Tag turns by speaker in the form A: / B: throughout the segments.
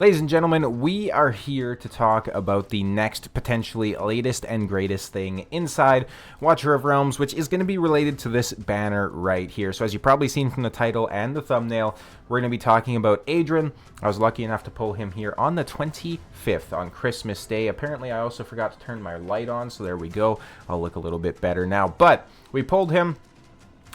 A: Ladies and gentlemen, we are here to talk about the next potentially latest and greatest thing inside Watcher of Realms, which is going to be related to this banner right here. So as you've probably seen from the title and the thumbnail, we're going to be talking about Aedrin. I was lucky enough to pull him here on the 25th on Christmas Day. Apparently, I also forgot to turn my light on, so there we go. I'll look a little bit better now. But we pulled him.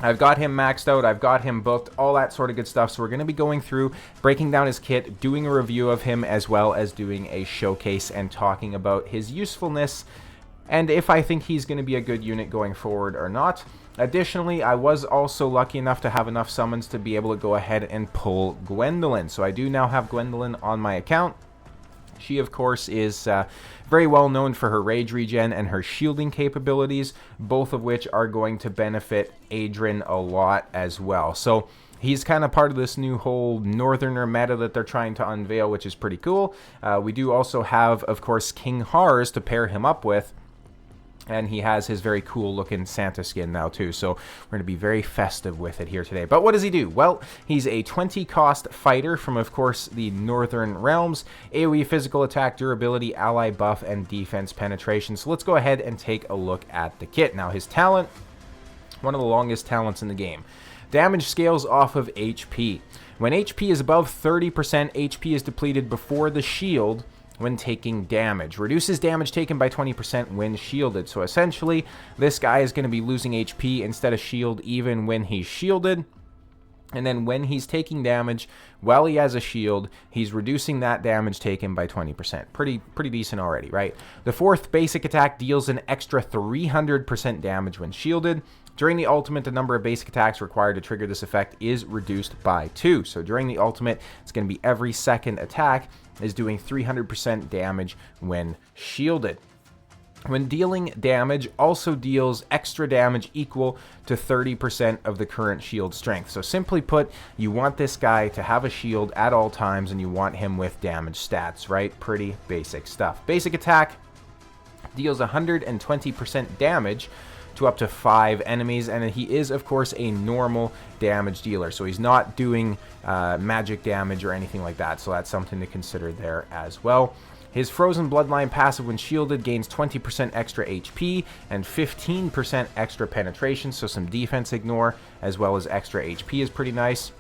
A: I've got him maxed out, I've got him booked, all that sort of good stuff. So we're going to be going through, breaking down his kit, doing a review of him, as well as doing a showcase and talking about his usefulness and if I think he's going to be a good unit going forward or not. Additionally, I was also lucky enough to have enough summons to be able to go ahead and pull Gwendolyn. So I do now have Gwendolyn on my account. She, of course, is very well known for her rage regen and her shielding capabilities, both of which are going to benefit Aedrin a lot as well. So he's kind of part of this new whole Northerner meta that they're trying to unveil, which is pretty cool. We do also have, of course, King Hars to pair him up with. And he has his very cool looking Santa skin now too, so we're going to be very festive with it here today. But what does he do? Well, he's a 20 cost fighter from, of course, the Northern Realms. AoE physical attack, durability, ally buff, and defense penetration. So let's go ahead and take a look at the kit. Now his talent, one of the longest talents in the game. Damage scales off of HP. When HP is above 30%, HP is depleted before the shield when taking damage. Reduces damage taken by 20% when shielded. So essentially, this guy is going to be losing HP instead of shield even when he's shielded. And then when he's taking damage, while he has a shield, he's reducing that damage taken by 20%. Pretty decent already, right? The fourth basic attack deals an extra 300% damage when shielded. During the ultimate, the number of basic attacks required to trigger this effect is reduced by 2. So during the ultimate, it's going to be every second attack is doing 300% damage when shielded. When dealing damage, also deals extra damage equal to 30% of the current shield strength. So simply put, you want this guy to have a shield at all times and you want him with damage stats, right? Pretty basic stuff. Basic attack deals 120% damage to up to 5 enemies, and he is, of course, a normal damage dealer, so he's not doing magic damage or anything like that, so that's something to consider there as well. His Frozen Bloodline passive when shielded gains 20% extra HP and 15% extra penetration, so some defense ignore as well as extra HP is pretty nice.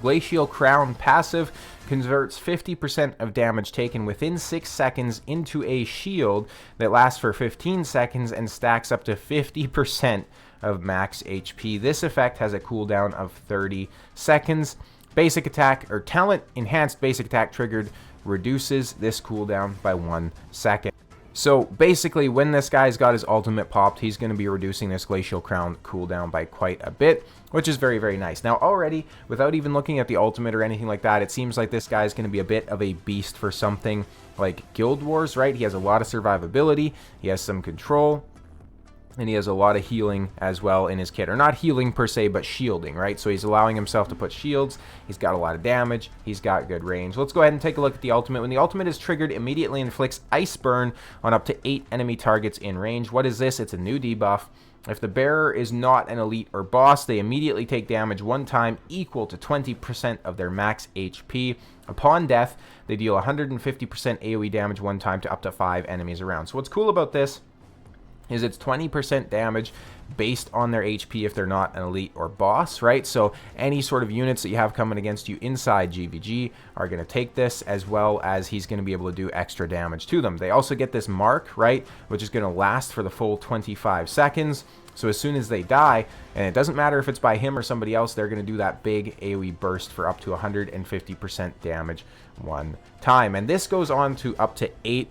A: Glacial Crown passive converts 50% of damage taken within 6 seconds into a shield that lasts for 15 seconds and stacks up to 50% of max HP. This effect has a cooldown of 30 seconds. Basic attack or talent enhanced basic attack triggered reduces this cooldown by 1 second. So basically, when this guy's got his ultimate popped, he's going to be reducing this Glacial Crown cooldown by quite a bit, which is very, very nice. Now already, without even looking at the ultimate or anything like that, it seems like this guy's going to be a bit of a beast for something like Guild Wars, right? He has a lot of survivability, he has some control, and he has a lot of healing as well in his kit. Or not healing per se, but shielding, right? So he's allowing himself to put shields. He's got a lot of damage. He's got good range. Let's go ahead and take a look at the ultimate. When the ultimate is triggered, immediately inflicts Ice Burn on up to 8 enemy targets in range. What is this? It's a new debuff. If the bearer is not an elite or boss, they immediately take damage 1 time equal to 20% of their max HP. Upon death, they deal 150% AoE damage 1 time to up to 5 enemies around. So what's cool about this is it's 20% damage based on their HP if they're not an elite or boss, right? So any sort of units that you have coming against you inside GVG are going to take this, as well as he's going to be able to do extra damage to them. They also get this mark, right, which is going to last for the full 25 seconds. So as soon as they die, and it doesn't matter if it's by him or somebody else, they're going to do that big AoE burst for up to 150% damage 1 time. And this goes on to up to 8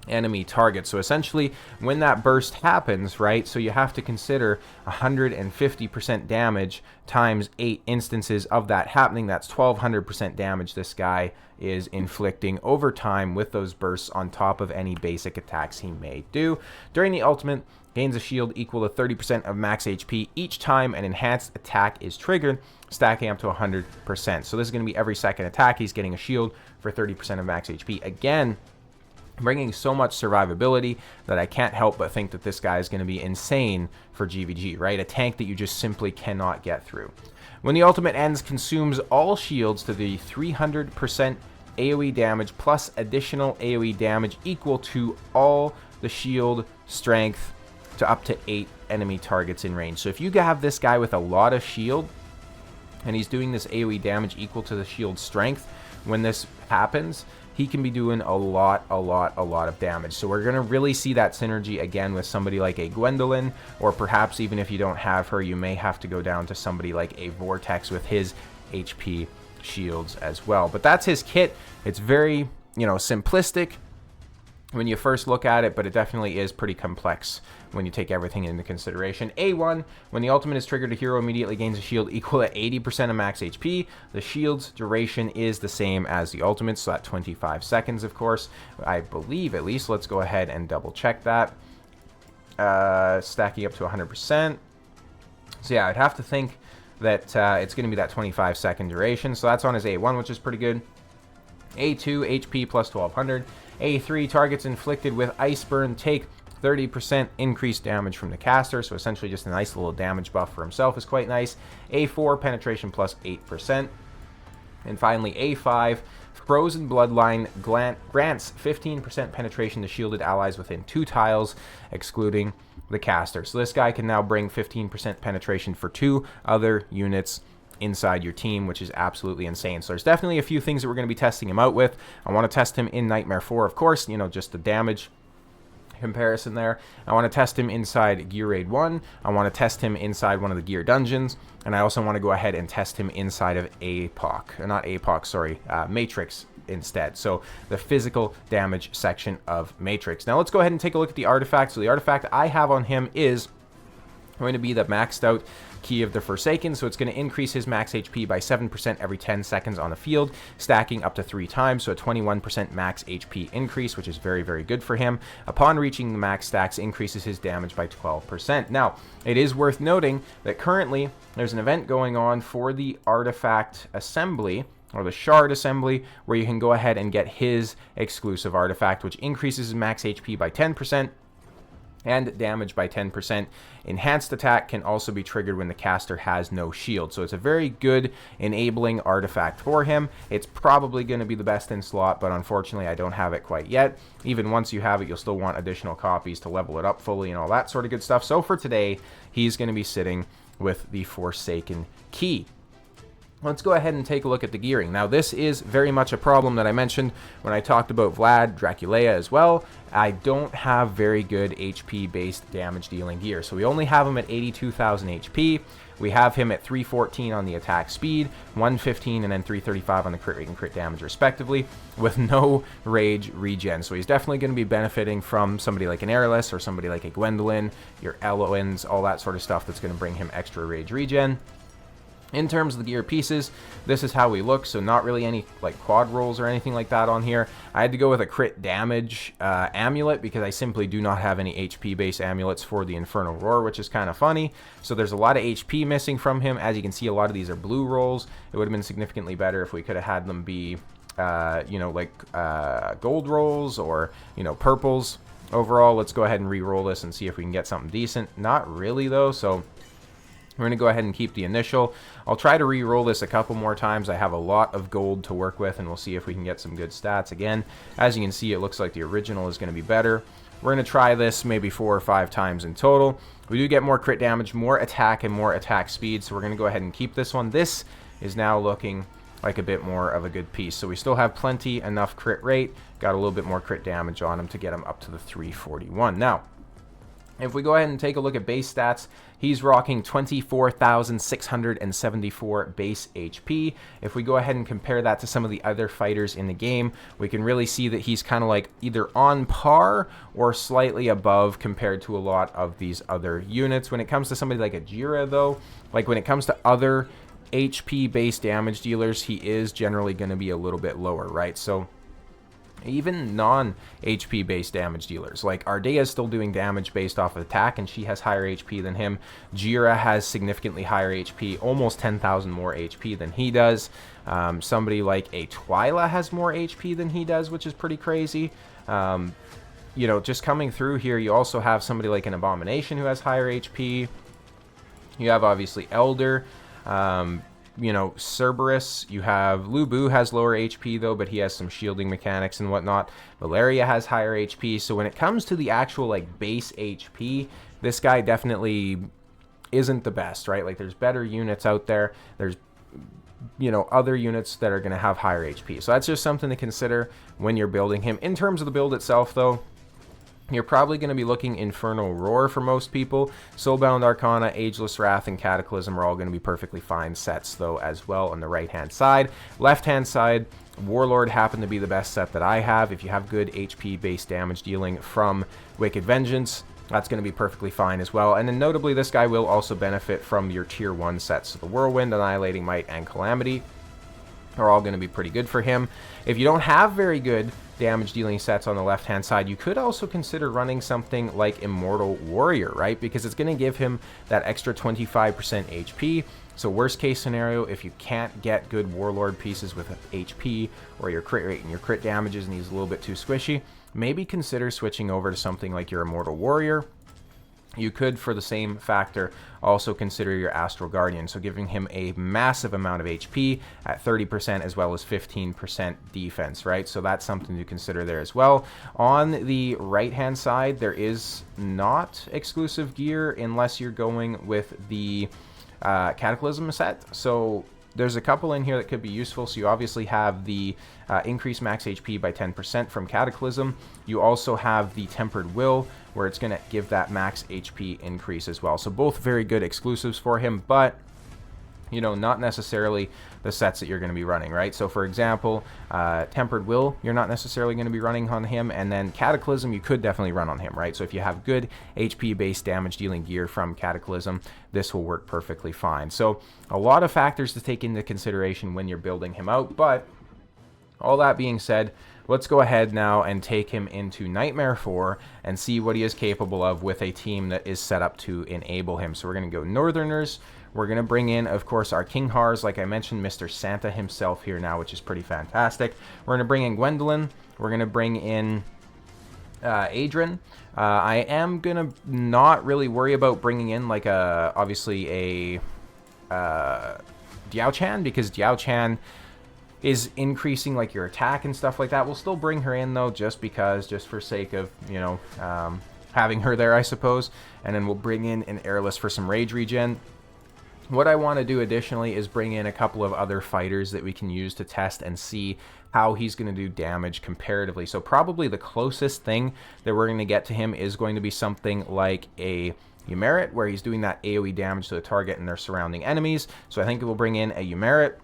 A: enemy target. So essentially, when that burst happens, right, so you have to consider 150% damage times 8 instances of that happening. That's 1200% damage this guy is inflicting over time with those bursts on top of any basic attacks he may do. During the ultimate, gains a shield equal to 30% of max HP each time an enhanced attack is triggered, stacking up to 100%. So this is going to be every second attack. He's getting a shield for 30% of max HP. Again, bringing so much survivability that I can't help but think that this guy is going to be insane for GVG, right? A tank that you just simply cannot get through. When the ultimate ends, consumes all shields to the 300% AoE damage plus additional AoE damage equal to all the shield strength to up to 8 enemy targets in range. So if you have this guy with a lot of shield and he's doing this AoE damage equal to the shield strength, when this happens, he can be doing a lot of damage. So we're going to really see that synergy again with somebody like a Gwendolyn, or perhaps even if you don't have her, you may have to go down to somebody like a Vortex with his HP shields as well. But that's his kit. It's very, simplistic when you first look at it, but it definitely is pretty complex when you take everything into consideration. A1, when the ultimate is triggered, a hero immediately gains a shield equal to 80% of max HP. The shield's duration is the same as the ultimate, so at 25 seconds, of course. I believe, at least. Let's go ahead and double check that. Stacking up to 100%. So yeah, I'd have to think that it's going to be that 25-second duration. So that's on his A1, which is pretty good. A2, HP plus 1200. A3, targets inflicted with Ice Burn take 30% increased damage from the caster, so essentially just a nice little damage buff for himself is quite nice. A4, penetration plus 8%. And finally, A5, Frozen Bloodline grants 15% penetration to shielded allies within 2 tiles, excluding the caster. So this guy can now bring 15% penetration for 2 other units inside your team, which is absolutely insane. So there's definitely a few things that we're going to be testing him out with. I want to test him in Nightmare 4, of course, just the damage comparison there. I want to test him inside Gear Raid 1. I want to test him inside one of the gear dungeons, and I also want to go ahead and test him inside of Matrix instead. So the physical damage section of Matrix. Now let's go ahead and take a look at the artifact. So the artifact I have on him is going to be the maxed out Key of the Forsaken, so it's going to increase his max HP by 7% every 10 seconds on the field, stacking up to 3 times, so a 21% max HP increase, which is very, very good for him. Upon reaching the max stacks, increases his damage by 12%. Now, it is worth noting that currently there's an event going on for the artifact assembly, or the shard assembly, where you can go ahead and get his exclusive artifact, which increases his max HP by 10%, and damage by 10%. Enhanced attack can also be triggered when the caster has no shield. So it's a very good enabling artifact for him. It's probably going to be the best in slot, but unfortunately I don't have it quite yet. Even once you have it, you'll still want additional copies to level it up fully and all that sort of good stuff. So for today, he's going to be sitting with the Forsaken Key. Let's go ahead and take a look at the gearing. Now, this is very much a problem that I mentioned when I talked about Vlad, Draculea as well. I don't have very good HP-based damage-dealing gear. So we only have him at 82,000 HP. We have him at 314 on the attack speed, 115, and then 335 on the crit rate and crit damage, respectively, with no rage regen. So he's definitely going to be benefiting from somebody like an Eirlys or somebody like a Gwendolyn, your Eloins, all that sort of stuff that's going to bring him extra rage regen. In terms of the gear pieces, this is how we look, so not really any like quad rolls or anything like that on here. I had to go with a crit damage amulet because I simply do not have any HP based amulets for the Infernal Roar, which is kind of funny. So there's a lot of HP missing from him. As you can see, a lot of these are blue rolls. It would have been significantly better if we could have had them be gold rolls or purples. Overall, let's go ahead and re-roll this and see if we can get something decent. Not really though, so we're going to go ahead and keep the initial. I'll try to re-roll this a couple more times. I have a lot of gold to work with, and we'll see if we can get some good stats. Again, as you can see, it looks like the original is going to be better. We're going to try this maybe 4 or 5 times in total. We do get more crit damage, more attack, and more attack speed, so we're going to go ahead and keep this one. This is now looking like a bit more of a good piece. So we still have plenty enough crit rate. Got a little bit more crit damage on him to get him up to the 341. Now, if we go ahead and take a look at base stats, he's rocking 24,674 base HP. If we go ahead and compare that to some of the other fighters in the game, we can really see that he's kind of like either on par or slightly above compared to a lot of these other units. When it comes to somebody like a Jira, though, like when it comes to other HP-based damage dealers, he is generally going to be a little bit lower, right? So even non-HP based damage dealers, like Ardea is still doing damage based off of attack, and she has higher HP than him. Jira has significantly higher HP, almost 10,000 more HP than he does. Somebody like a Twyla has more HP than he does, which is pretty crazy. Just coming through here, you also have somebody like an Abomination who has higher HP. You have obviously Elder. you know, Cerberus, you have Lubu has lower HP though, but he has some shielding mechanics and whatnot. Valeria has higher HP. So when it comes to the actual like base HP, this guy definitely isn't the best, right? Like there's better units out there. There's, you know, other units that are going to have higher HP. So that's just something to consider when you're building him. In terms of the build itself though, you're probably going to be looking Infernal Roar for most people. Soulbound Arcana, Ageless Wrath, and Cataclysm are all going to be perfectly fine sets, though, as well on the right-hand side. Left-hand side, Warlord happened to be the best set that I have. If you have good HP-based damage dealing from Wicked Vengeance, that's going to be perfectly fine as well. And then notably, this guy will also benefit from your Tier 1 sets. So the Whirlwind, Annihilating Might, and Calamity are all going to be pretty good for him. If you don't have very good damage dealing sets on the left hand side, you could also consider running something like Immortal Warrior, right? Because it's going to give him that extra 25% HP. So worst case scenario, if you can't get good Warlord pieces with HP, or your crit rate and your crit damages and he's a little bit too squishy, maybe consider switching over to something like your Immortal Warrior. You could, for the same factor, also consider your Astral Guardian, so giving him a massive amount of HP at 30% as well as 15% defense, right? So that's something to consider there as well. On the right-hand side, there is not exclusive gear unless you're going with the Cataclysm set. So there's a couple in here that could be useful. So you obviously have the increased max HP by 10% from Cataclysm. You also have the Tempered Will, where it's going to give that max HP increase as well. So both very good exclusives for him, but, you know, not necessarily the sets that you're going to be running, right? So for example, Tempered Will, you're not necessarily going to be running on him, and then Cataclysm, you could definitely run on him, right? So if you have good HP-based damage dealing gear from Cataclysm, this will work perfectly fine. So a lot of factors to take into consideration when you're building him out, but all that being said, let's go ahead now and take him into Nightmare 4 and see what he is capable of with a team that is set up to enable him. So we're going to go Northerners. We're going to bring in, of course, our King Hars, like I mentioned, Mr. Santa himself here now, which is pretty fantastic. We're going to bring in Gwendolyn. We're going to bring in Aedrin. I am going to not really worry about bringing in, like, obviously a Diao Chan, because Diao Chan is increasing like your attack and stuff like that. We'll still bring her in though, just for sake of, you know, having her there, I suppose. And then we'll bring in an Eirlys for some rage regen. What I want to do additionally is bring in a couple of other fighters that we can use to test and see how he's going to do damage comparatively. So probably the closest thing that we're going to get to him is going to be something like a Umerit, where he's doing that AoE damage to the target and their surrounding enemies. So I think we'll bring in a Umerit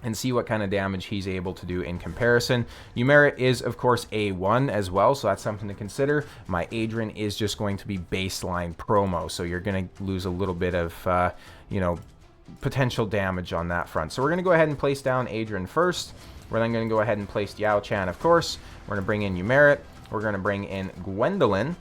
A: and see what kind of damage he's able to do in comparison. Umerit is, of course, A1 as well, so that's something to consider. My Aedrin is just going to be baseline promo, so you're going to lose a little bit of, you know, potential damage on that front. So we're going to go ahead and place down Aedrin first. We're then going to go ahead and place Diao Chan, of course. We're going to bring in Umerit. We're going to bring in Gwendolyn.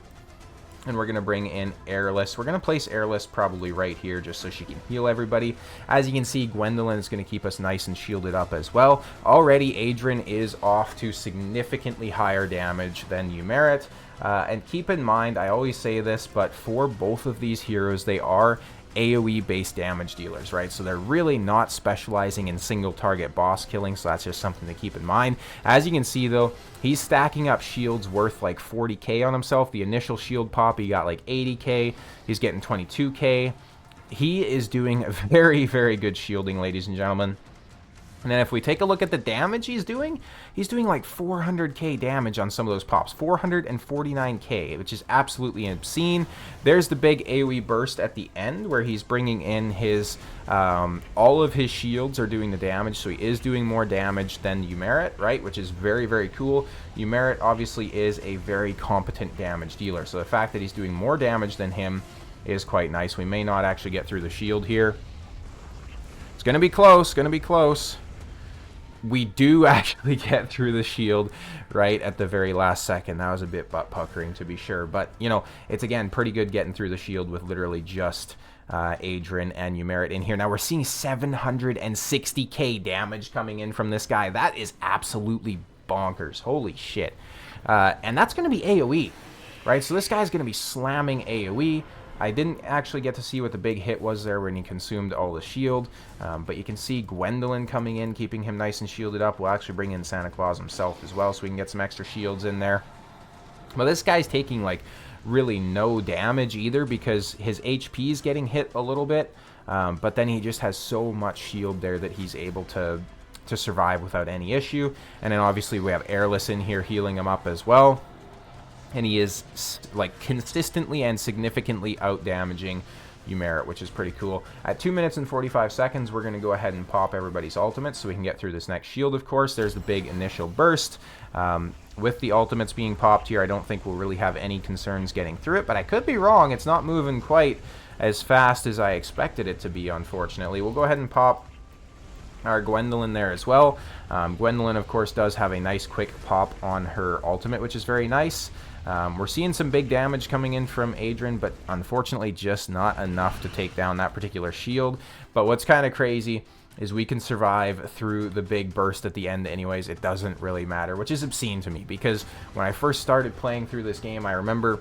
A: And we're going to bring in Eirlys. We're going to place Eirlys probably right here just so she can heal everybody. As you can see, Gwendolyn is going to keep us nice and shielded up as well. Already, Aedrin is off to significantly higher damage than Umerit. And keep in mind, I always say this, but for both of these heroes, they are AoE-based damage dealers, right? So they're really not specializing in single target boss killing, so that's just something to keep in mind. As you can see, though, he's stacking up shields worth like 40k on himself. The initial shield pop, he got like 80k. He's getting 22k. He is doing very, very good shielding, ladies and gentlemen. And then if we take a look at the damage he's doing like 400k damage on some of those pops. 449k, which is absolutely obscene. There's the big AoE burst at the end where he's bringing in his, all of his shields are doing the damage, so he is doing more damage than Umerit, right? Which is very, very cool. Umerit obviously is a very competent damage dealer, so the fact that he's doing more damage than him is quite nice. We may not actually get through the shield here. It's going to be close, going to be close. We do actually get through the shield right at the very last second. That was a bit butt-puckering, to be sure. But, you know, it's, again, pretty good getting through the shield with literally just Aedrin and Umerit in here. Now, we're seeing 760k damage coming in from this guy. That is absolutely bonkers. Holy shit. And that's going to be AoE, right? So this guy's going to be slamming AoE. I didn't actually get to see what the big hit was there when he consumed all the shield, but you can see Gwendolyn coming in, keeping him nice and shielded up. We'll actually bring in Santa Claus himself as well, so we can get some extra shields in there. But this guy's taking, like, really no damage either, because his HP is getting hit a little bit, but then he just has so much shield there that he's able to survive without any issue. And then obviously we have Eirlys in here healing him up as well. And he is, like, consistently and significantly out-damaging Eirlys, which is pretty cool. At 2 minutes and 45 seconds, we're going to go ahead and pop everybody's ultimates so we can get through this next shield, of course. There's the big initial burst. With the ultimates being popped here, I don't think we'll really have any concerns getting through it, but I could be wrong. It's not moving quite as fast as I expected it to be, unfortunately. We'll go ahead and pop our Gwendolyn there as well. Gwendolyn, of course, does have a nice quick pop on her ultimate, which is very nice. We're seeing some big damage coming in from Aedrin, but unfortunately just not enough to take down that particular shield. But what's kind of crazy is we can survive through the big burst at the end anyways. It doesn't really matter, which is obscene to me, because when I first started playing through this game, I remember,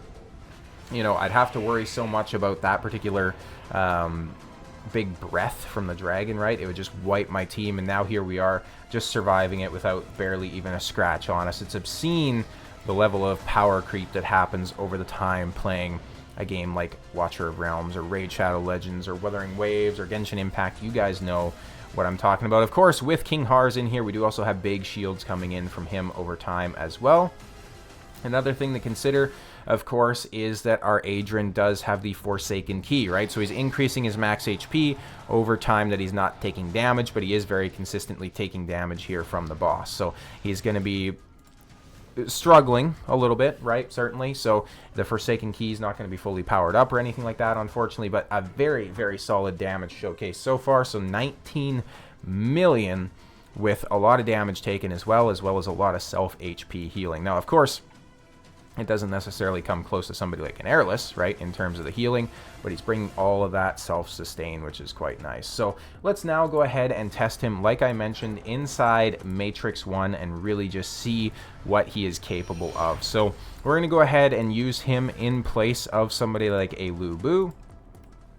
A: you know, I'd have to worry so much about that particular big breath from the dragon, right? It would just wipe my team, and now here we are just surviving it without barely even a scratch on us. It's obscene, the level of power creep that happens over the time playing a game like Watcher of Realms or Raid Shadow Legends or Wuthering Waves or Genshin Impact. You guys know what I'm talking about. Of course, with King Har's in here, we do also have big shields coming in from him over time as well. Another thing to consider, of course, is that our Aedrin does have the Forsaken Key, right? So he's increasing his max HP over time that he's not taking damage, but he is very consistently taking damage here from the boss. So he's going to be struggling a little bit, right? Certainly. So the Forsaken Key is not going to be fully powered up or anything like that, unfortunately, but a very, very solid damage showcase so far. So 19 million with a lot of damage taken as well as a lot of self HP healing. Now, of course, it doesn't necessarily come close to somebody like an Eirlys, right, in terms of the healing, but he's bringing all of that self-sustain, which is quite nice. So let's now go ahead and test him, like I mentioned, inside Matrix 1 and really just see what he is capable of. So we're going to go ahead and use him in place of somebody like a Lu Bu,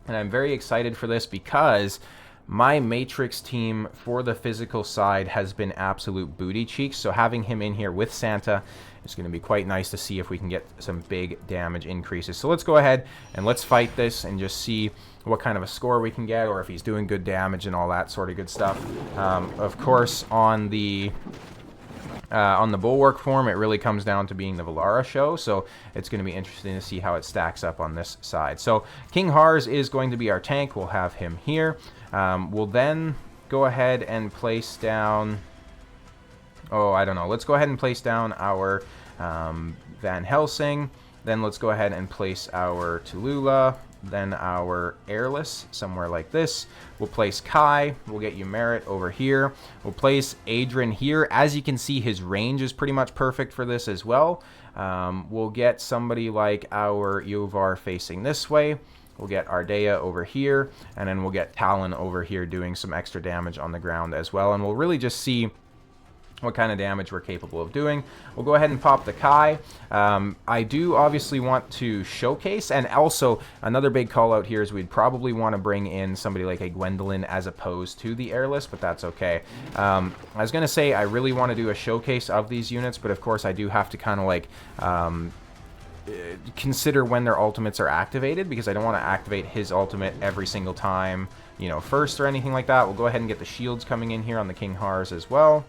A: and I'm very excited for this because my Matrix team for the physical side has been absolute booty cheeks, so having him in here with Santa is going to be quite nice to see if we can get some big damage increases. So let's go ahead and let's fight this and just see what kind of a score we can get, or if he's doing good damage and all that sort of good stuff. Of course, on the Bulwark form, it really comes down to being the Valara show, so it's going to be interesting to see how it stacks up on this side. So King Har's is going to be our tank. We'll have him here. We'll then go ahead and place down... Oh, I don't know. Let's go ahead and place down our Van Helsing. Then let's go ahead and place our Tallulah. Then our Eirlys, somewhere like this. We'll place Kai. We'll get Eirlys over here. We'll place Aedrin here. As you can see, his range is pretty much perfect for this as well. We'll get somebody like our Yovar facing this way. We'll get Ardea over here. And then we'll get Talon over here doing some extra damage on the ground as well. And we'll really just see what kind of damage we're capable of doing. We'll go ahead and pop the Kai. I do obviously want to showcase, and also another big call out here is we'd probably want to bring in somebody like a Gwendolyn as opposed to the Eirlys, but that's okay. I was going to say I really want to do a showcase of these units, but of course I do have to kind of like consider when their ultimates are activated, because I don't want to activate his ultimate every single time, you know, first or anything like that. We'll go ahead and get the shields coming in here on the King Har's as well.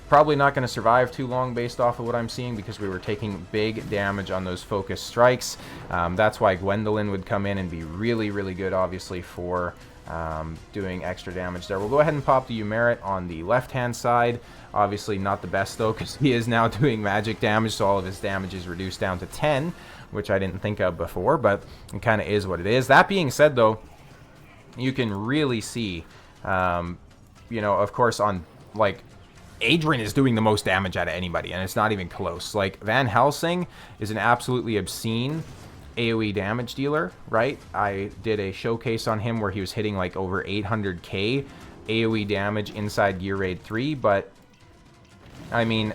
A: Probably not going to survive too long based off of what I'm seeing, because we were taking big damage on those focus strikes. That's why Gwendolyn would come in and be really, really good, obviously, for doing extra damage there. We'll go ahead and pop the Eirlys on the left-hand side. Obviously not the best, though, because he is now doing magic damage, so all of his damage is reduced down to 10, which I didn't think of before, but it kind of is what it is. That being said, though, you can really see, you know, of course, on, like, Aedrin is doing the most damage out of anybody, and it's not even close. Like, Van Helsing is an absolutely obscene AoE damage dealer, right? I did a showcase on him where he was hitting like over 800k AoE damage inside Gear Raid 3, but I mean,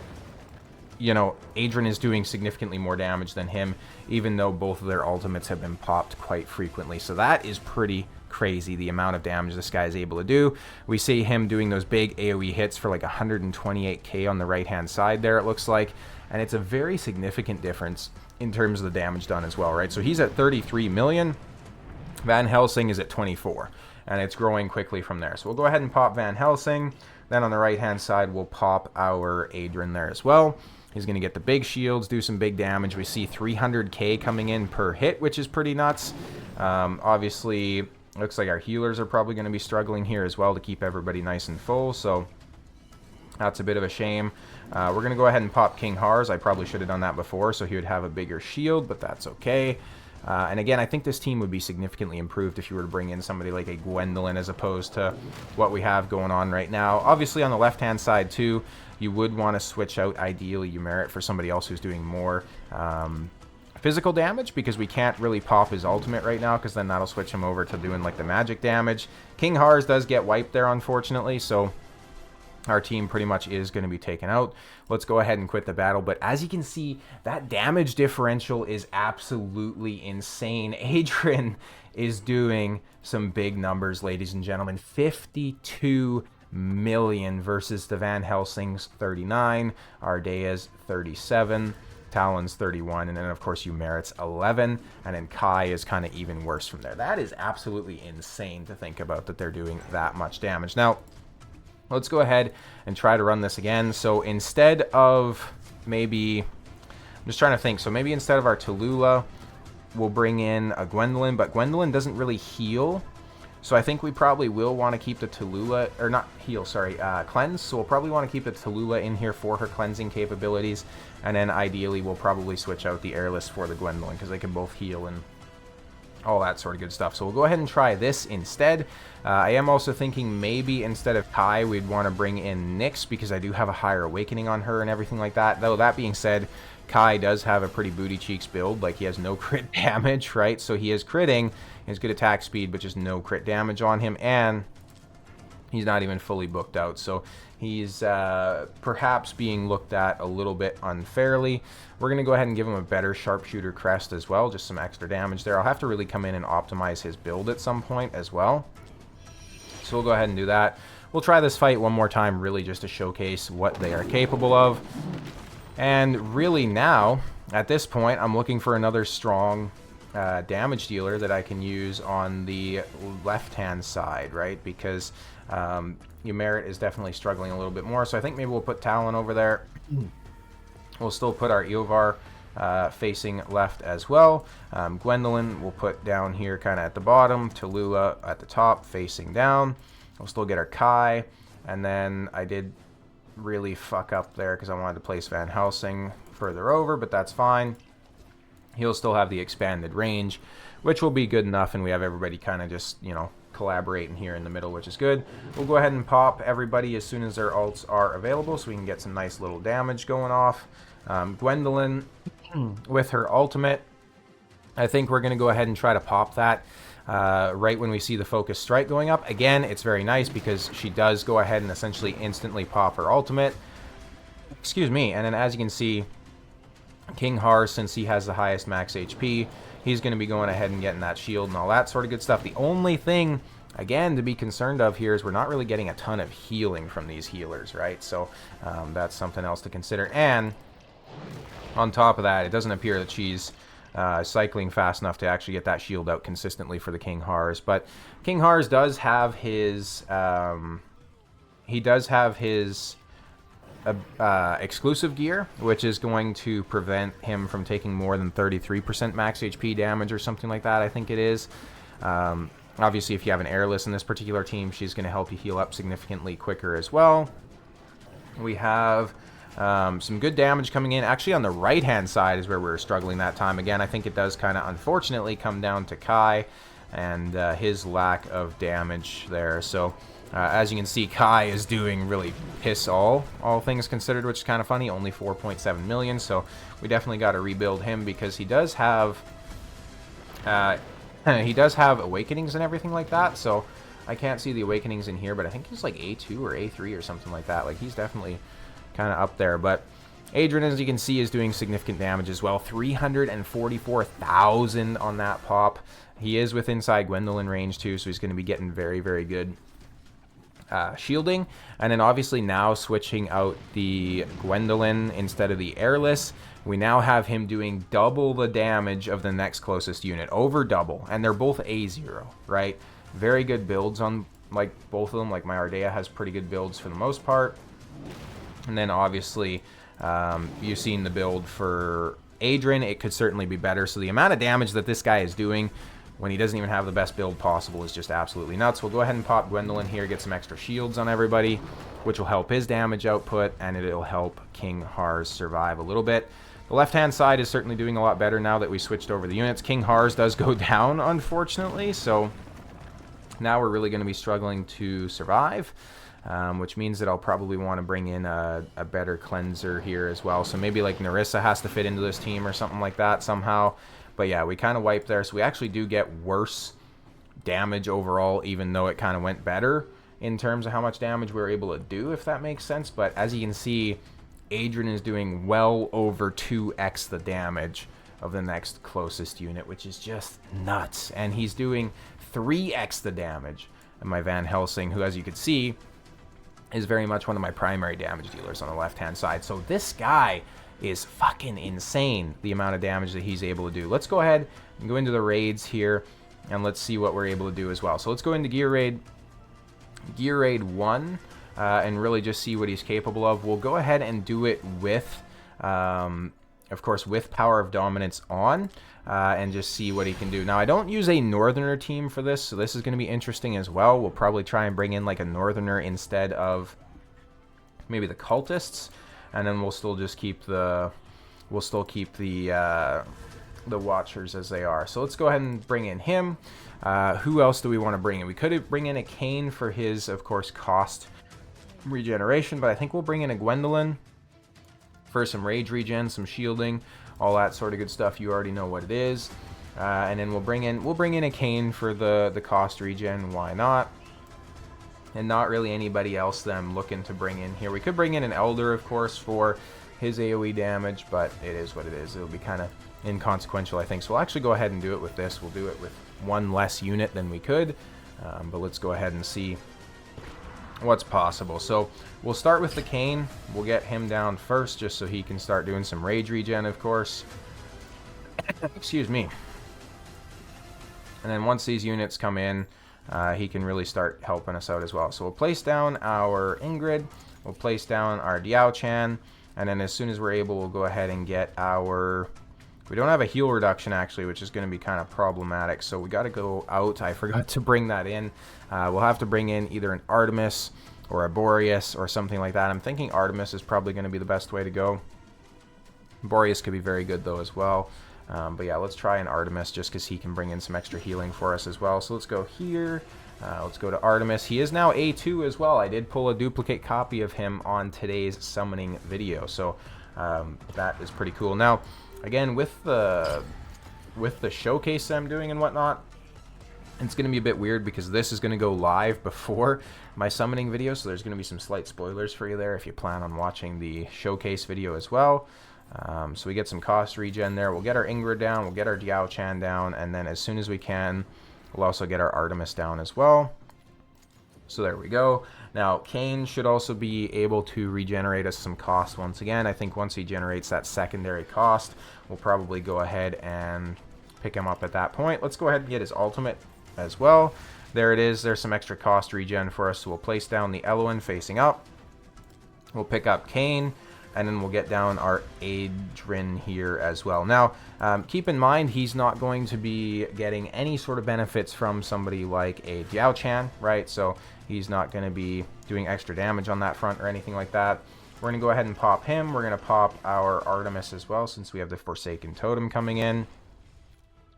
A: you know, Aedrin is doing significantly more damage than him, even though both of their ultimates have been popped quite frequently. So that is pretty crazy, the amount of damage this guy is able to do. We see him doing those big AoE hits for like 128k on the right-hand side there, it looks like. And it's a very significant difference in terms of the damage done as well, right? So he's at 33 million. Van Helsing is at 24. And it's growing quickly from there. So we'll go ahead and pop Van Helsing. Then on the right-hand side, we'll pop our Aedrin there as well. He's going to get the big shields, do some big damage. We see 300k coming in per hit, which is pretty nuts. Obviously, looks like our healers are probably going to be struggling here as well to keep everybody nice and full. So that's a bit of a shame. We're going to go ahead and pop King Harz. I probably should have done that before, so he would have a bigger shield, but that's okay. And again, I think this team would be significantly improved if you were to bring in somebody like a Gwendolyn as opposed to what we have going on right now. Obviously, on the left-hand side, too, you would want to switch out, ideally, Ymeric for somebody else who's doing more physical damage, because we can't really pop his ultimate right now, because then that'll switch him over to doing, like, the magic damage. King Harz does get wiped there, unfortunately, so our team pretty much is going to be taken out. Let's go ahead and quit the battle. But as you can see, that damage differential is absolutely insane. Aedrin is doing some big numbers, ladies and gentlemen. 52 million versus the Van Helsing's 39, Ardea's 37, Talon's 31, and then of course Ymeric's 11, and then Kai is kind of even worse from there. That is absolutely insane to think about, that they're doing that much damage. Now, let's go ahead and try to run this again. So instead of maybe, I'm just trying to think, so maybe instead of our Tallulah, we'll bring in a Gwendolyn, but Gwendolyn doesn't really heal. So I think we probably will want to keep the Tallulah, or not heal, sorry, cleanse. So we'll probably want to keep the Tallulah in here for her cleansing capabilities. And then ideally we'll probably switch out the Eirlys for the Gwendolyn, because they can both heal and all that sort of good stuff. So we'll go ahead and try this instead. I am also thinking maybe instead of Kai, we'd want to bring in Nyx, because I do have a higher awakening on her and everything like that. Though that being said, Kai does have a pretty booty cheeks build. Like, he has no crit damage, right? So he is critting, he has good attack speed, but just no crit damage on him, and he's not even fully booked out. So he's perhaps being looked at a little bit unfairly. We're going to go ahead and give him a better sharpshooter crest as well, just some extra damage there. I'll have to really come in and optimize his build at some point as well. So we'll go ahead and do that. We'll try this fight one more time, really just to showcase what they are capable of. And really now, at this point, I'm looking for another strong damage dealer that I can use on the left-hand side, right? Because Ymeric is definitely struggling a little bit more. So I think maybe we'll put Talon over there. We'll still put our Eovar facing left as well. Gwendolyn we'll put down here kind of at the bottom. Tallulah at the top facing down. We'll still get our Kai. And then I did really fuck up there because I wanted to place Van Helsing further over, but that's fine. He'll still have the expanded range, which will be good enough, and we have everybody kind of just, you know, collaborating here in the middle, which is good. We'll go ahead and pop everybody as soon as their ults are available so we can get some nice little damage going off. Gwendolyn with her ultimate, I think we're going to go ahead and try to pop that right when we see the focus strike going up. Again, it's very nice because she does go ahead and essentially instantly pop her ultimate. Excuse me. And then as you can see, King Harz, since he has the highest max HP, he's going to be going ahead and getting that shield and all that sort of good stuff. The only thing, again, to be concerned of here is we're not really getting a ton of healing from these healers, right? So that's something else to consider. And on top of that, it doesn't appear that she's cycling fast enough to actually get that shield out consistently for the King Harz. But King Harz does have his exclusive gear, which is going to prevent him from taking more than 33% max HP damage or something like that, I think it is. Obviously, if you have an Eirlys in this particular team, she's going to help you heal up significantly quicker as well. We have some good damage coming in. Actually, on the right-hand side is where we were struggling that time. Again, I think it does kind of, unfortunately, come down to Kai and his lack of damage there. So, as you can see, Kai is doing really piss all things considered, which is kind of funny. Only 4.7 million, so we definitely got to rebuild him because he does have awakenings and everything like that. So I can't see the awakenings in here, but I think he's like A2 or A3 or something like that. Like, he's definitely kind of up there. But Aedrin, as you can see, is doing significant damage as well. 344,000 on that pop. He is with inside Gwendolyn range too, so he's going to be getting very, very good shielding. And then obviously now switching out the Gwendolyn instead of the Eirlys, we now have him doing double the damage of the next closest unit, over double, and they're both A0, right? Very good builds on like both of them. Like my Ardea has pretty good builds for the most part, and then obviously you've seen the build for Aedrin. It could certainly be better. So the amount of damage that this guy is doing when he doesn't even have the best build possible is just absolutely nuts. We'll go ahead and pop Gwendolyn here, get some extra shields on everybody, which will help his damage output, and it'll help King Harz survive a little bit. The left-hand side is certainly doing a lot better now that we switched over the units. King Harz does go down, unfortunately, so now we're really going to be struggling to survive, which means that I'll probably want to bring in a better cleanser here as well. So maybe like Nerissa has to fit into this team or something like that somehow. But yeah, we kind of wiped there, so we actually do get worse damage overall, even though it kind of went better in terms of how much damage we were able to do, if that makes sense. But as you can see, Aedrin is doing well over 2x the damage of the next closest unit, which is just nuts. And he's doing 3x the damage of my Van Helsing, who, as you can see, is very much one of my primary damage dealers on the left-hand side. So this guy is fucking insane, the amount of damage that he's able to do. Let's go ahead and go into the raids here, and let's see what we're able to do as well. So let's go into Gear Raid 1, and really just see what he's capable of. We'll go ahead and do it with, of course, with Power of Dominance on, and just see what he can do. Now, I don't use a Northerner team for this, so this is going to be interesting as well. We'll probably try and bring in like a Northerner instead of maybe the Cultists. And then we'll still just keep the Watchers as they are. So let's go ahead and bring in him. Who else do we want to bring in? We could bring in a Kayn for his, of course, cost regeneration, but I think we'll bring in a Gwendolyn for some rage regen, some shielding, all that sort of good stuff. You already know what it is. And then we'll bring in a Kayn for the cost regen. Why not? And not really anybody else that I'm looking to bring in here. We could bring in an Elder, of course, for his AoE damage, but it is what it is. It'll be kind of inconsequential, I think. So we'll actually go ahead and do it with this. We'll do it with one less unit than we could, but let's go ahead and see what's possible. So we'll start with the Kayn. We'll get him down first, just so he can start doing some rage regen, of course. Excuse me. And then once these units come in, he can really start helping us out as well. So we'll place down our Ingrid, we'll place down our Diao-Chan, and then as soon as we're able, we'll go ahead and get our... We don't have a heal reduction, actually, which is going to be kind of problematic, so we got to go out. I forgot to bring that in. We'll have to bring in either an Artemis or a Boreas or something like that. I'm thinking Artemis is probably going to be the best way to go. Boreas could be very good, though, as well. But yeah, let's try an Artemis just because he can bring in some extra healing for us as well. So let's go here. Let's go to Artemis. He is now A2 as well. I did pull a duplicate copy of him on today's summoning video. So that is pretty cool. Now, again, with the showcase that I'm doing and whatnot, it's going to be a bit weird because this is going to go live before my summoning video. So there's going to be some slight spoilers for you there if you plan on watching the showcase video as well. So we get some cost regen there. We'll get our Ingrid down, we'll get our Diao-Chan down, and then as soon as we can, we'll also get our Artemis down as well. So there we go. Now, Kayn should also be able to regenerate us some cost once again. I think once he generates that secondary cost, we'll probably go ahead and pick him up at that point. Let's go ahead and get his ultimate as well. There it is. There's some extra cost regen for us. So we'll place down the Eloin facing up. We'll pick up Kayn. And then we'll get down our Aedrin here as well. Now, keep in mind, he's not going to be getting any sort of benefits from somebody like a Diao-Chan, right? So he's not going to be doing extra damage on that front or anything like that. We're going to go ahead and pop him. We're going to pop our Artemis as well, since we have the Forsaken Totem coming in.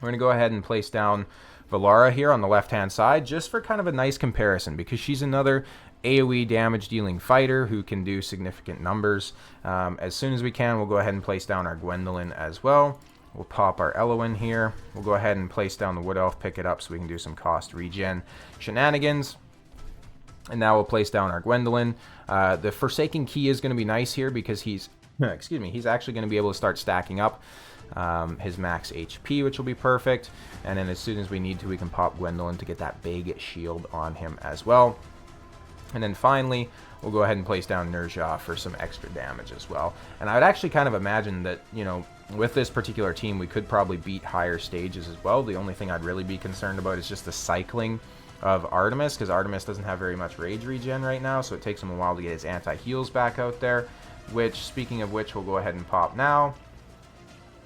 A: We're going to go ahead and place down Valara here on the left-hand side, just for kind of a nice comparison, because she's another AoE damage dealing fighter who can do significant numbers. As soon as we can, we'll go ahead and place down our Gwendolyn as well. We'll pop our Eloin here. We'll go ahead and place down the Wood Elf, pick it up so we can do some cost regen shenanigans. And now we'll place down our Gwendolyn. The Forsaken Key is going to be nice here because he's excuse me, he's actually going to be able to start stacking up his max HP, which will be perfect. And then as soon as we need to, we can pop Gwendolyn to get that big shield on him as well. And then finally, we'll go ahead and place down Nerja for some extra damage as well. And I would actually kind of imagine that, you know, with this particular team, we could probably beat higher stages as well. The only thing I'd really be concerned about is just the cycling of Artemis, because Artemis doesn't have very much rage regen right now, so it takes him a while to get his anti-heals back out there. Which, speaking of which, we'll go ahead and pop now.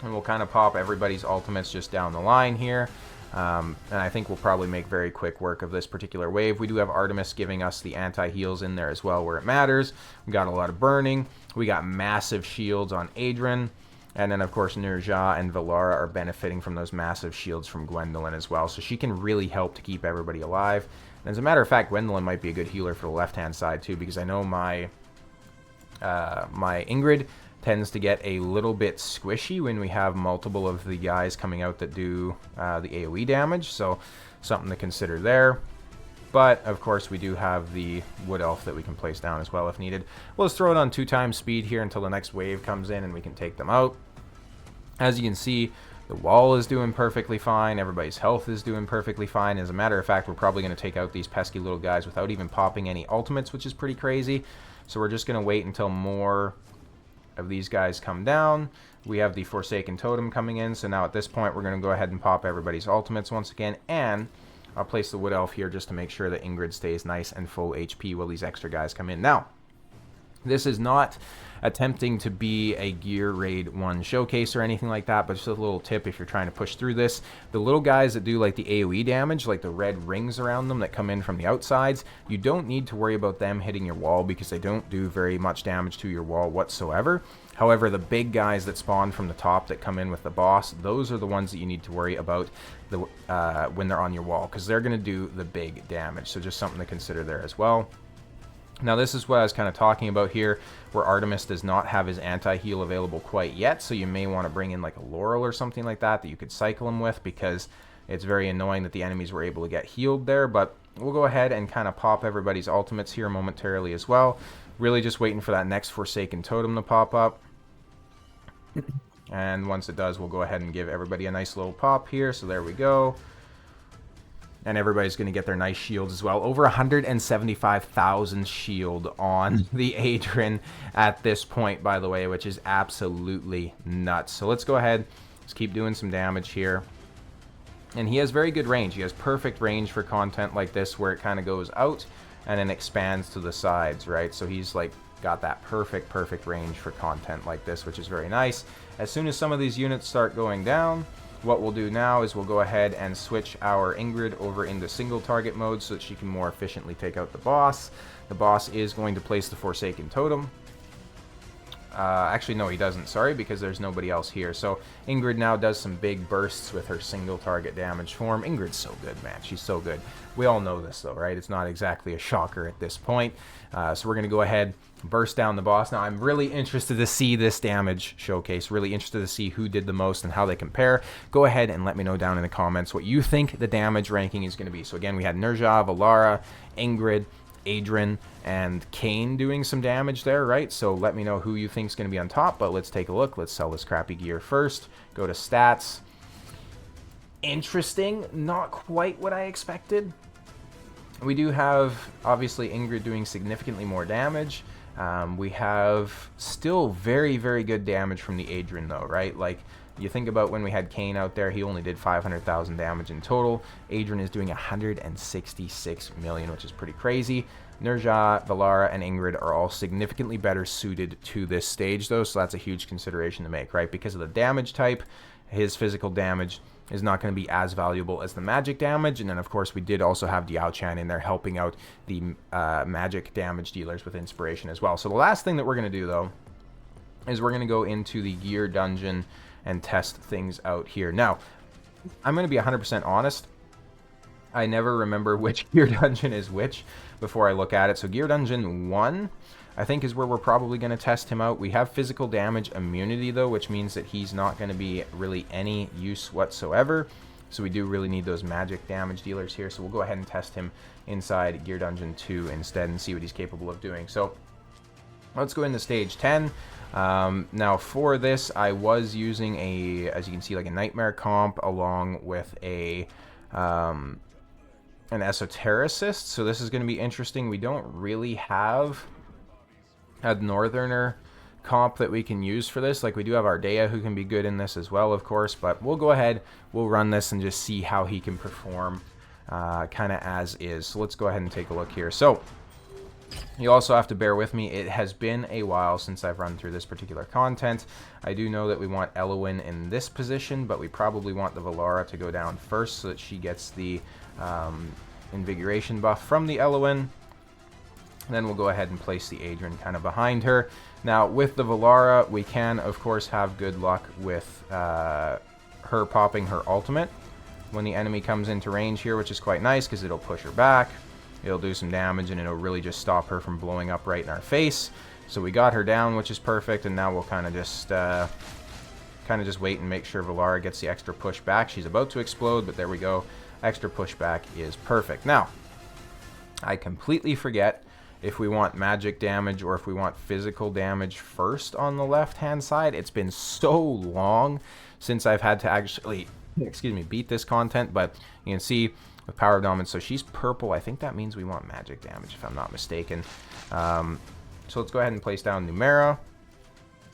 A: And we'll kind of pop everybody's ultimates just down the line here. And I think we'll probably make very quick work of this particular wave. We do have Artemis giving us the anti-heals in there as well where it matters. We got a lot of burning. We got massive shields on Aedrin. And then, of course, Nerja and Valara are benefiting from those massive shields from Gwendolyn as well. So she can really help to keep everybody alive. And as a matter of fact, Gwendolyn might be a good healer for the left-hand side too, because I know my Ingrid tends to get a little bit squishy when we have multiple of the guys coming out that do the AoE damage, so something to consider there. But, of course, we do have the Wood Elf that we can place down as well if needed. We'll just throw it on 2x speed here until the next wave comes in and we can take them out. As you can see, the wall is doing perfectly fine. Everybody's health is doing perfectly fine. As a matter of fact, we're probably going to take out these pesky little guys without even popping any ultimates, which is pretty crazy. So we're just going to wait until more of these guys come down. We have the Forsaken Totem coming in, so now at this point we're going to go ahead and pop everybody's ultimates once again, and I'll place the Wood Elf here just to make sure that Ingrid stays nice and full HP while these extra guys come in. Now, this is not attempting to be a Gear Raid 1 showcase or anything like that, but just a little tip if you're trying to push through this. The little guys that do like the AoE damage, like the red rings around them that come in from the outsides, you don't need to worry about them hitting your wall because they don't do very much damage to your wall whatsoever. However, the big guys that spawn from the top that come in with the boss, those are the ones that you need to worry about when they're on your wall, because they're going to do the big damage. So just something to consider there as well. Now this is what I was kind of talking about here, where Artemis does not have his anti-heal available quite yet, so you may want to bring in like a Laurel or something like that you could cycle him with, because it's very annoying that the enemies were able to get healed there. But we'll go ahead and kind of pop everybody's ultimates here momentarily as well. Really just waiting for that next Forsaken Totem to pop up. And once it does, we'll go ahead and give everybody a nice little pop here. So there we go. And everybody's going to get their nice shields as well. Over 175,000 shield on the Aedrin at this point, by the way, which is absolutely nuts. So let's go ahead. Let's keep doing some damage here. And he has very good range. He has perfect range for content like this, where it kind of goes out and then expands to the sides, right? So he's like got that perfect range for content like this, which is very nice. As soon as some of these units start going down, what we'll do now is we'll go ahead and switch our Ingrid over into single target mode so that she can more efficiently take out the boss. The boss is going to place the Forsaken Totem. Actually, no, he doesn't, sorry, because there's nobody else here. So Ingrid now does some big bursts with her single target damage form. Ingrid's so good, man. She's so good. We all know this, though, right? It's not exactly a shocker at this point. So we're going to go ahead, burst down the boss. Now, I'm really interested to see this damage showcase. Really interested to see who did the most and how they compare. Go ahead and let me know down in the comments what you think the damage ranking is going to be. So again, we had Nerja, Valara, Ingrid, Aedrin, and Kayn doing some damage there, right? So let me know who you think is going to be on top, but let's take a look. Let's sell this crappy gear first. Go to stats. Interesting. Not quite what I expected. We do have, obviously, Ingrid doing significantly more damage. We have still very good damage from the Aedrin, though, right? Like, you think about when we had Kayn out there, he only did 500,000 damage in total. Aedrin is doing 166 million, which is pretty crazy. Nerja, Valara, and Ingrid are all significantly better suited to this stage, though, so that's a huge consideration to make, right? Because of the damage type, his physical damage is not going to be as valuable as the magic damage. And then, of course, we did also have Diao Chan in there helping out the magic damage dealers with inspiration as well. So the last thing that we're going to do, though, is we're going to go into the gear dungeon and test things out here. Now, I'm going to be 100% honest. I never remember which gear dungeon is which before I look at it. So gear dungeon 1, I think, is where we're probably going to test him out. We have physical damage immunity, though, which means that he's not going to be really any use whatsoever. So we do really need those magic damage dealers here. So we'll go ahead and test him inside gear dungeon 2 instead and see what he's capable of doing. So Let's go into stage 10. Now for this, I was using as you can see, like a Nightmare comp along with an Esotericist. So this is going to be interesting. We don't really have a Northerner comp that we can use for this. Like, we do have Ardea, who can be good in this as well, of course, but we'll go ahead, we'll run this and just see how he can perform kind of as is. So let's go ahead and take a look here. So you also have to bear with me. It has been a while since I've run through this particular content. I do know that we want Elwyn in this position, but we probably want the Valara to go down first so that she gets the invigoration buff from the Elwyn. Then we'll go ahead and place the Aedrin kind of behind her. Now, with the Valara, we can, of course, have good luck with her popping her ultimate when the enemy comes into range here, which is quite nice because it'll push her back. It'll do some damage, and it'll really just stop her from blowing up right in our face. So we got her down, which is perfect, and now we'll kind of just wait and make sure Valara gets the extra push back. She's about to explode, but there we go. Extra pushback is perfect. Now, I completely forget if we want magic damage or if we want physical damage first on the left-hand side. It's been so long since I've had to actually, beat this content, but you can see with Power of Dominance, so she's purple. I think that means we want magic damage, if I'm not mistaken. So let's go ahead and place down Numera.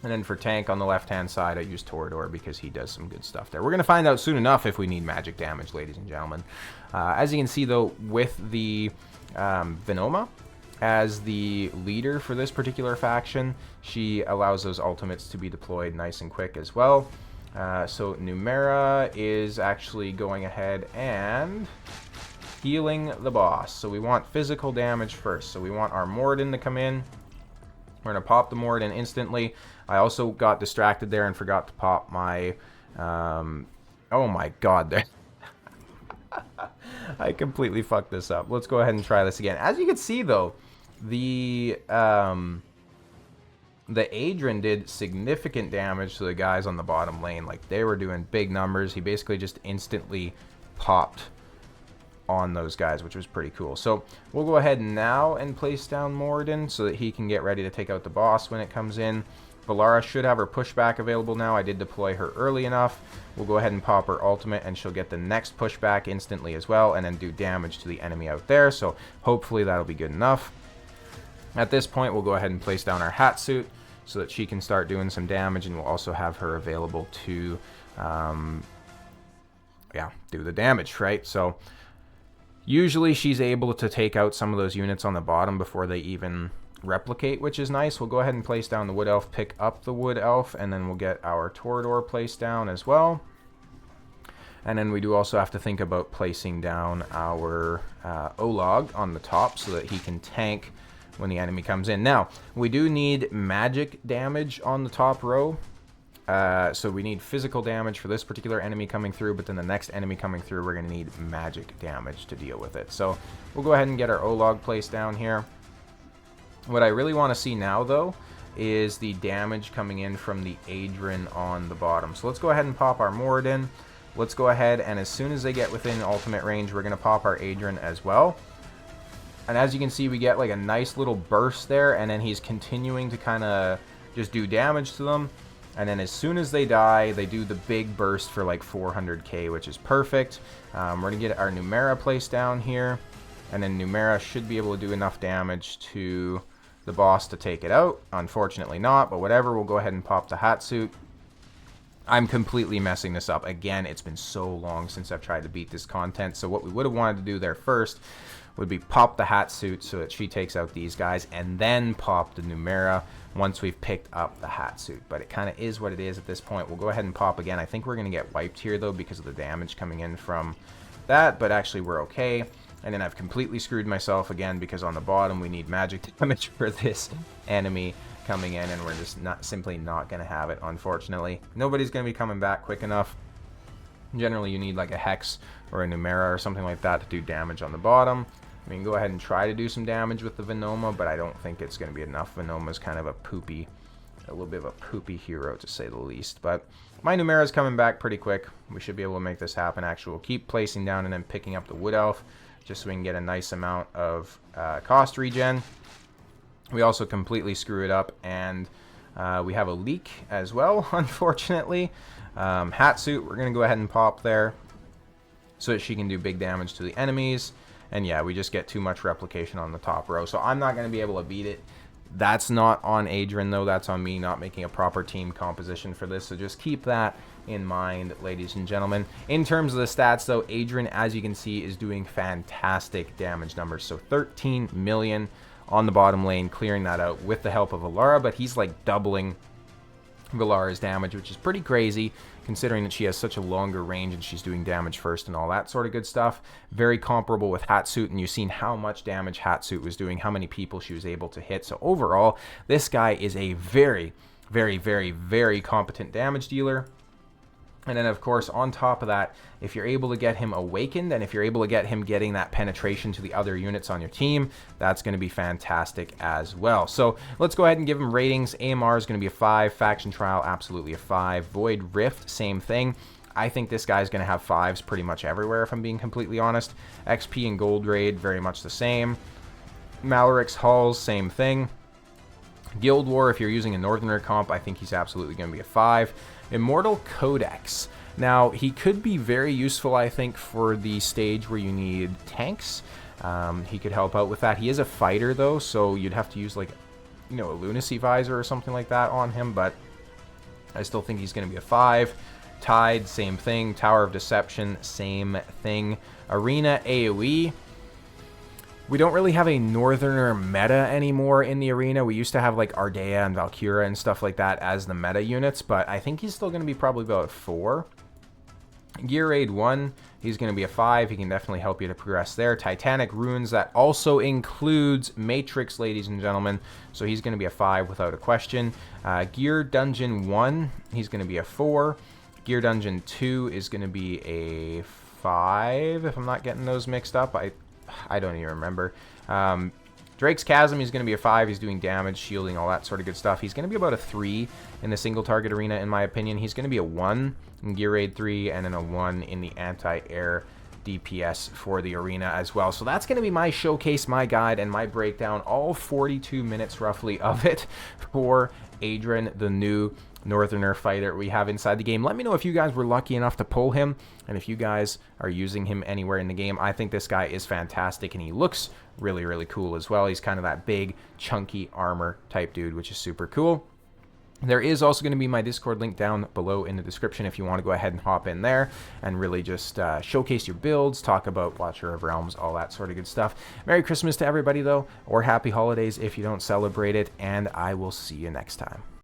A: And then for tank on the left-hand side, I use Torador because he does some good stuff there. We're going to find out soon enough if we need magic damage, ladies and gentlemen. As you can see, though, with the Venoma as the leader for this particular faction, she allows those ultimates to be deployed nice and quick as well. So Numera is actually going ahead and healing the boss. So we want physical damage first. So we want our Moradin to come in. We're going to pop the Moradin instantly. I also got distracted there and forgot to pop my... oh my god, there. I completely fucked this up. Let's go ahead and try this again. As you can see, though, the Aedrin did significant damage to the guys on the bottom lane. Like, they were doing big numbers. He basically just instantly popped on those guys, which was pretty cool. So we'll go ahead now and place down Moradin so that he can get ready to take out the boss when it comes in. Valara should have her pushback available now. I did deploy her early enough. We'll go ahead and pop her ultimate, and she'll get the next pushback instantly as well, and then do damage to the enemy out there. So hopefully that'll be good enough. At this point, we'll go ahead and place down our Hatsuit so that she can start doing some damage, and we'll also have her available to do the damage, right? So usually she's able to take out some of those units on the bottom before they even replicate, which is nice. We'll go ahead and place down the Wood Elf, pick up the Wood Elf, and then we'll get our Torador placed down as well. And then we do also have to think about placing down our Olog on the top so that he can tank when the enemy comes in. Now, we do need magic damage on the top row. So we need physical damage for this particular enemy coming through, but then the next enemy coming through, we're going to need magic damage to deal with it. So we'll go ahead and get our Olog placed down here. What I really want to see now, though, is the damage coming in from the Aedrin on the bottom. So let's go ahead and pop our Moradin. Let's go ahead, and as soon as they get within ultimate range, we're going to pop our Aedrin as well. And as you can see, we get like a nice little burst there, and then he's continuing to kind of just do damage to them. And then as soon as they die, they do the big burst for like 400k, which is perfect. We're going to get our Numera placed down here. And then Numera should be able to do enough damage to the boss to take it out. Unfortunately not, but whatever. We'll go ahead and pop the Hatsuit. I'm completely messing this up. Again, it's been so long since I've tried to beat this content. So what we would have wanted to do there first would be pop the Hatsuit so that she takes out these guys, and then pop the Numera once we've picked up the Hatsuit. But it kind of is what it is at this point. We'll go ahead and pop again. I think we're going to get wiped here, though, because of the damage coming in from that, but actually we're okay. And then I've completely screwed myself again because on the bottom we need magic damage for this enemy coming in, and we're just simply not going to have it, unfortunately. Nobody's going to be coming back quick enough. Generally, you need like a Hex or a Numera or something like that to do damage on the bottom. I mean, go ahead and try to do some damage with the Venoma, but I don't think it's going to be enough. Venoma's kind of a little bit of a poopy hero, to say the least. But my Numera's coming back pretty quick. We should be able to make this happen. Actually, we'll keep placing down and then picking up the Wood Elf, just so we can get a nice amount of cost regen. We also completely screw it up, and we have a leak as well, unfortunately. Hatsuit, we're going to go ahead and pop there so that she can do big damage to the enemies. And yeah, we just get too much replication on the top row. So I'm not going to be able to beat it. That's not on Aedrin, though. That's on me not making a proper team composition for this. So just keep that in mind, ladies and gentlemen. In terms of the stats, though, Aedrin, as you can see, is doing fantastic damage numbers. So 13 million on the bottom lane, clearing that out with the help of Alara. But he's like doubling Valara's damage, which is pretty crazy considering that she has such a longer range and she's doing damage first and all that sort of good stuff. Very comparable with Hatsuit, and you've seen how much damage Hatsuit was doing, how many people she was able to hit. So overall, this guy is a very, very, very, very competent damage dealer. And then, of course, on top of that, if you're able to get him awakened and if you're able to get him getting that penetration to the other units on your team, that's going to be fantastic as well. So let's go ahead and give him ratings. AMR is going to be a 5. Faction Trial, absolutely a 5. Void Rift, same thing. I think this guy's going to have 5s pretty much everywhere, if I'm being completely honest. XP and Gold Raid, very much the same. Malarix Halls, same thing. Guild War, if you're using a Northerner comp, I think he's absolutely going to be a 5. Immortal Codex. Now, he could be very useful, I think, for the stage where you need tanks. He could help out with that. He is a fighter, though, so you'd have to use, like, you know, a Lunacy Visor or something like that on him, but I still think he's going to be a 5. Tide, same thing. Tower of Deception, same thing. Arena AoE. We don't really have a Northerner meta anymore in the arena. We used to have like Ardea and Valkyra and stuff like that as the meta units, but I think he's still going to be probably about a 4. Gear Raid 1, he's going to be a 5. He can definitely help you to progress there. Titanic Runes, that also includes Matrix, ladies and gentlemen, so he's going to be a 5 without a question. Gear Dungeon 1, he's going to be a 4. Gear Dungeon 2 is going to be a 5, if I'm not getting those mixed up. I don't even remember. Drake's Chasm, he's going to be a 5. He's doing damage, shielding, all that sort of good stuff. He's going to be about a 3 in the single target arena, in my opinion. He's going to be a 1 in Gear Raid 3, and then a 1 in the anti-air DPS for the arena as well. So that's going to be my showcase, my guide, and my breakdown, all 42 minutes roughly of it for Aedrin, the new Northerner fighter we have inside the game. Let me know if you guys were lucky enough to pull him, and if you guys are using him anywhere in the game. I think this guy is fantastic, and he looks really, really cool as well. He's kind of that big, chunky armor type dude, which is super cool. There is also going to be my Discord link down below in the description if you want to go ahead and hop in there and really just showcase your builds, talk about Watcher of Realms, all that sort of good stuff. Merry Christmas to everybody, though, or Happy Holidays if you don't celebrate it, and I will see you next time.